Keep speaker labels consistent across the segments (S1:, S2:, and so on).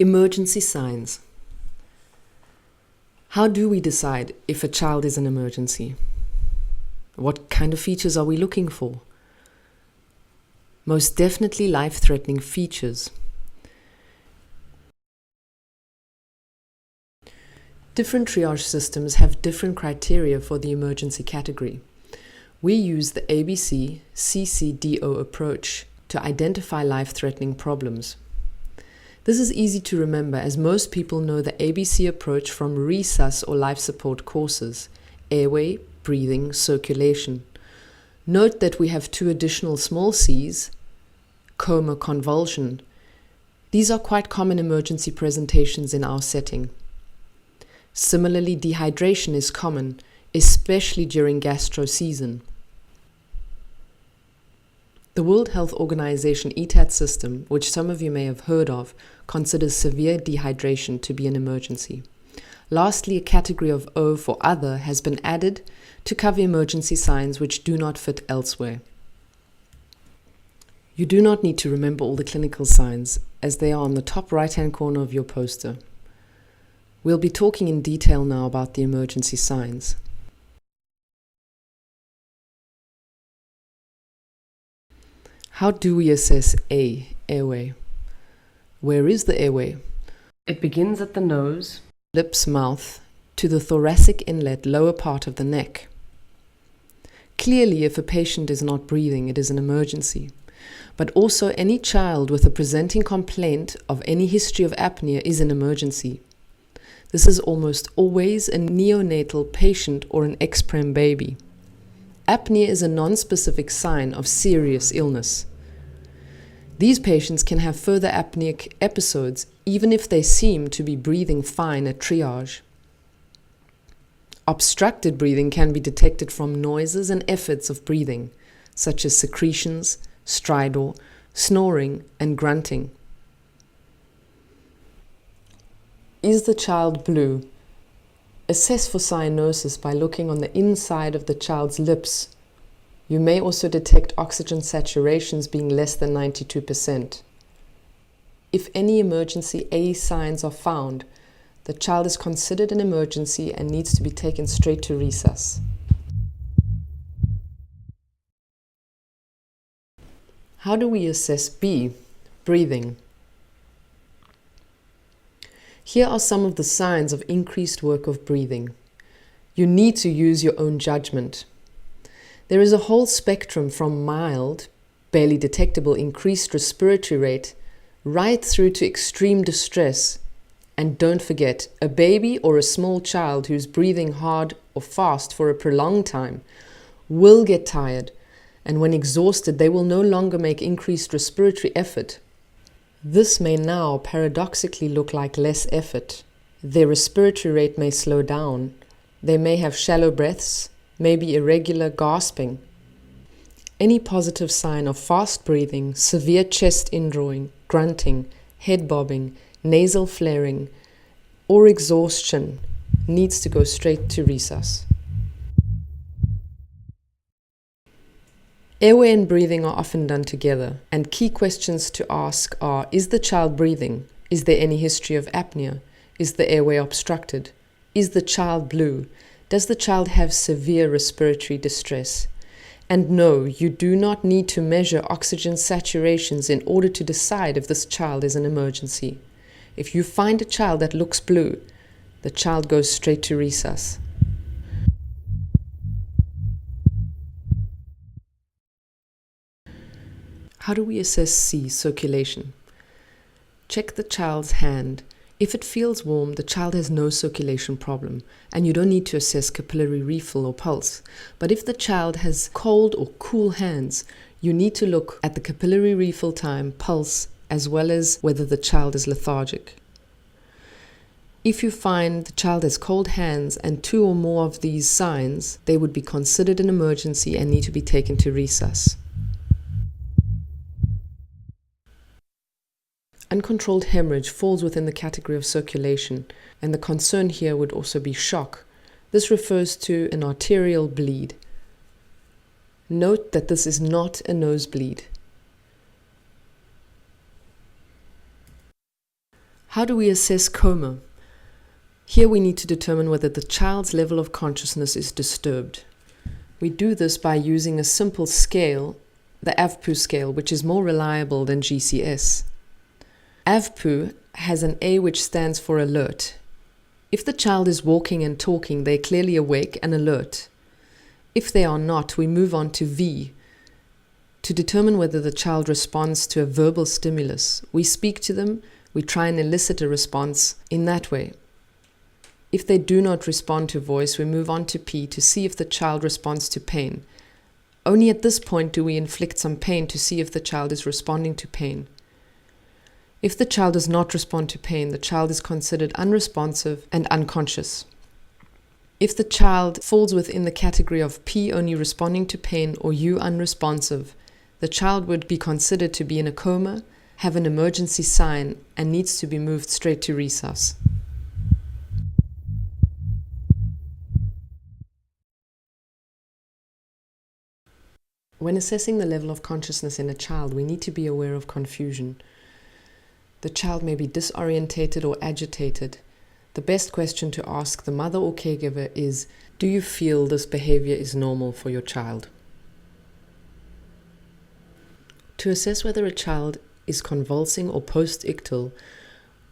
S1: Emergency signs. How do we decide if a child is an emergency? What kind of features are we looking for? Most definitely life-threatening features. Different triage systems have different criteria for the emergency category. We use the ABC CCDO approach to identify life-threatening problems. This is easy to remember as most people know the ABC approach from resus or life support courses: airway, breathing, circulation. Note that we have two additional small c's: coma, convulsion. These are quite common emergency presentations in our setting. Similarly, dehydration is common, especially during gastro season. The World Health Organization ETAT system, which some of you may have heard of, considers severe dehydration to be an emergency. Lastly, a category of O for other has been added to cover emergency signs which do not fit elsewhere. You do not need to remember all the clinical signs, as they are on the top right-hand corner of your poster. We'll be talking in detail now about the emergency signs. How do we assess A, airway? Where is the airway? It begins at the nose, lips, mouth, to the thoracic inlet, lower part of the neck. Clearly, if a patient is not breathing, it is an emergency. But also, any child with a presenting complaint of any history of apnea is an emergency. This is almost always a neonatal patient or an ex-prem baby. Apnea is a non-specific sign of serious illness. These patients can have further apneic episodes even if they seem to be breathing fine at triage. Obstructed breathing can be detected from noises and efforts of breathing, such as secretions, stridor, snoring, and grunting. Is the child blue? Assess for cyanosis by looking on the inside of the child's lips. You may also detect oxygen saturations being less than 92%. If any emergency A signs are found, the child is considered an emergency and needs to be taken straight to resus. How do we assess B, breathing? Here are some of the signs of increased work of breathing. You need to use your own judgment. There is a whole spectrum from mild, barely detectable increased respiratory rate, right through to extreme distress. And don't forget, a baby or a small child who's breathing hard or fast for a prolonged time will get tired, and when exhausted, they will no longer make increased respiratory effort. This may now paradoxically look like less effort. Their respiratory rate may slow down. They may have shallow breaths, maybe irregular gasping. Any positive sign of fast breathing, severe chest indrawing, grunting, head bobbing, nasal flaring, or exhaustion needs to go straight to resus. Airway and breathing are often done together, and key questions to ask are: is the child breathing? Is there any history of apnea? Is the airway obstructed? Is the child blue? Does the child have severe respiratory distress? And no, you do not need to measure oxygen saturations in order to decide if this child is an emergency. If you find a child that looks blue, the child goes straight to resus. How do we assess C, circulation? Check the child's hand. If it feels warm, the child has no circulation problem, and you don't need to assess capillary refill or pulse. But if the child has cold or cool hands, you need to look at the capillary refill time, pulse, as well as whether the child is lethargic. If you find the child has cold hands and two or more of these signs, they would be considered an emergency and need to be taken to resus. Uncontrolled hemorrhage falls within the category of circulation, and the concern here would also be shock. This refers to an arterial bleed. Note that this is not a nosebleed. How do we assess coma? Here we need to determine whether the child's level of consciousness is disturbed. We do this by using a simple scale, the AVPU scale, which is more reliable than GCS. AVPU has an A which stands for alert. If the child is walking and talking, they're clearly awake and alert. If they are not, we move on to V. To determine whether the child responds to a verbal stimulus, we speak to them, we try and elicit a response in that way. If they do not respond to voice, we move on to P to see if the child responds to pain. Only at this point do we inflict some pain to see if the child is responding to pain. If the child does not respond to pain, the child is considered unresponsive and unconscious. If the child falls within the category of P only responding to pain or U unresponsive, the child would be considered to be in a coma, have an emergency sign, and needs to be moved straight to resus. When assessing the level of consciousness in a child, we need to be aware of confusion. The child may be disorientated or agitated. The best question to ask the mother or caregiver is, do you feel this behavior is normal for your child? To assess whether a child is convulsing or post-ictal,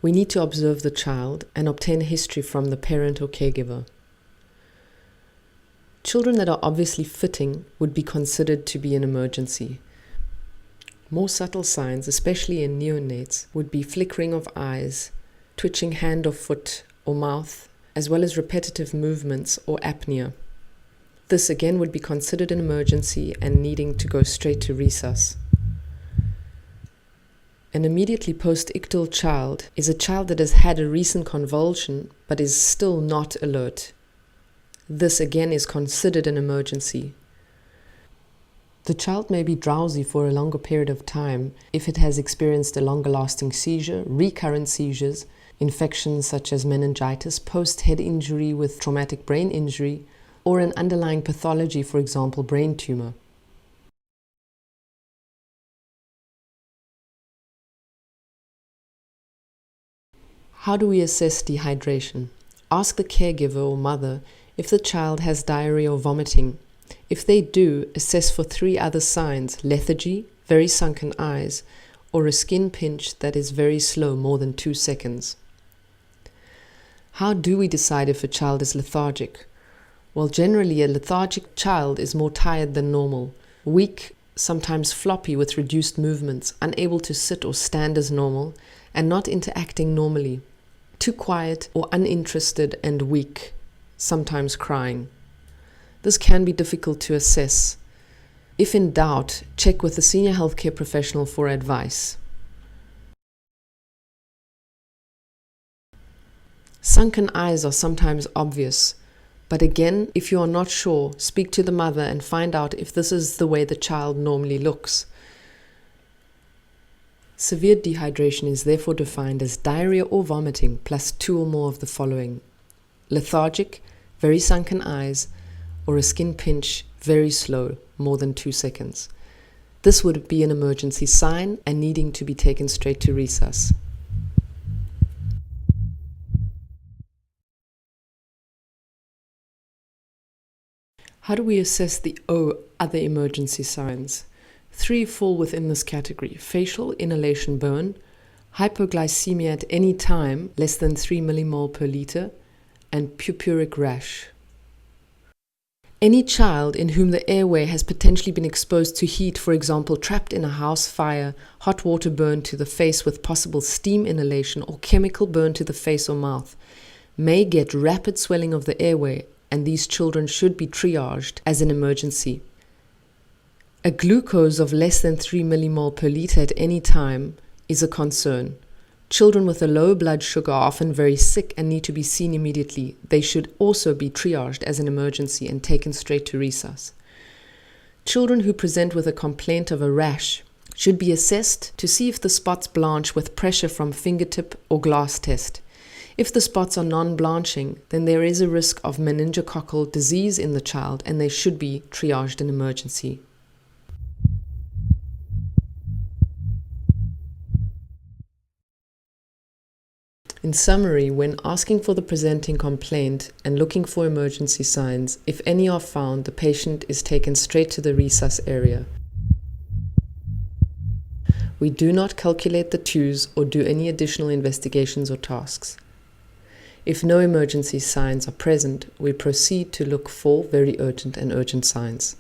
S1: we need to observe the child and obtain history from the parent or caregiver. Children that are obviously fitting would be considered to be an emergency. More subtle signs, especially in neonates, would be flickering of eyes, twitching hand or foot or mouth, as well as repetitive movements or apnea. This again would be considered an emergency and needing to go straight to resus. An immediately post-ictal child is a child that has had a recent convulsion but is still not alert. This again is considered an emergency. The child may be drowsy for a longer period of time if it has experienced a longer lasting seizure, recurrent seizures, infections such as meningitis, post-head injury with traumatic brain injury, or an underlying pathology, for example, brain tumor. How do we assess dehydration? Ask the caregiver or mother if the child has diarrhea or vomiting. If they do, assess for 3 other signs: lethargy, very sunken eyes, or a skin pinch that is very slow, more than 2 seconds. How do we decide if a child is lethargic? Well, generally a lethargic child is more tired than normal, weak, sometimes floppy with reduced movements, unable to sit or stand as normal, and not interacting normally, too quiet or uninterested and weak, sometimes crying. This can be difficult to assess. If in doubt, check with a senior healthcare professional for advice. Sunken eyes are sometimes obvious, but again, if you are not sure, speak to the mother and find out if this is the way the child normally looks. Severe dehydration is therefore defined as diarrhea or vomiting plus 2 or more of the following: lethargic, very sunken eyes, or a skin pinch, very slow, more than 2 seconds. This would be an emergency sign and needing to be taken straight to resus. How do we assess the other emergency signs? 3 fall within this category: facial inhalation burn, hypoglycemia at any time, less than 3 millimole per liter, and purpuric rash. Any child in whom the airway has potentially been exposed to heat, for example, trapped in a house fire, hot water burn to the face with possible steam inhalation, or chemical burn to the face or mouth, may get rapid swelling of the airway, and these children should be triaged as an emergency. A glucose of less than 3 millimole per liter at any time is a concern. Children with a low blood sugar are often very sick and need to be seen immediately. They should also be triaged as an emergency and taken straight to resus. Children who present with a complaint of a rash should be assessed to see if the spots blanch with pressure from fingertip or glass test. If the spots are non-blanching, then there is a risk of meningococcal disease in the child and they should be triaged in emergency. In summary, when asking for the presenting complaint and looking for emergency signs, if any are found, the patient is taken straight to the resus area. We do not calculate the twos or do any additional investigations or tasks. If no emergency signs are present, we proceed to look for very urgent and urgent signs.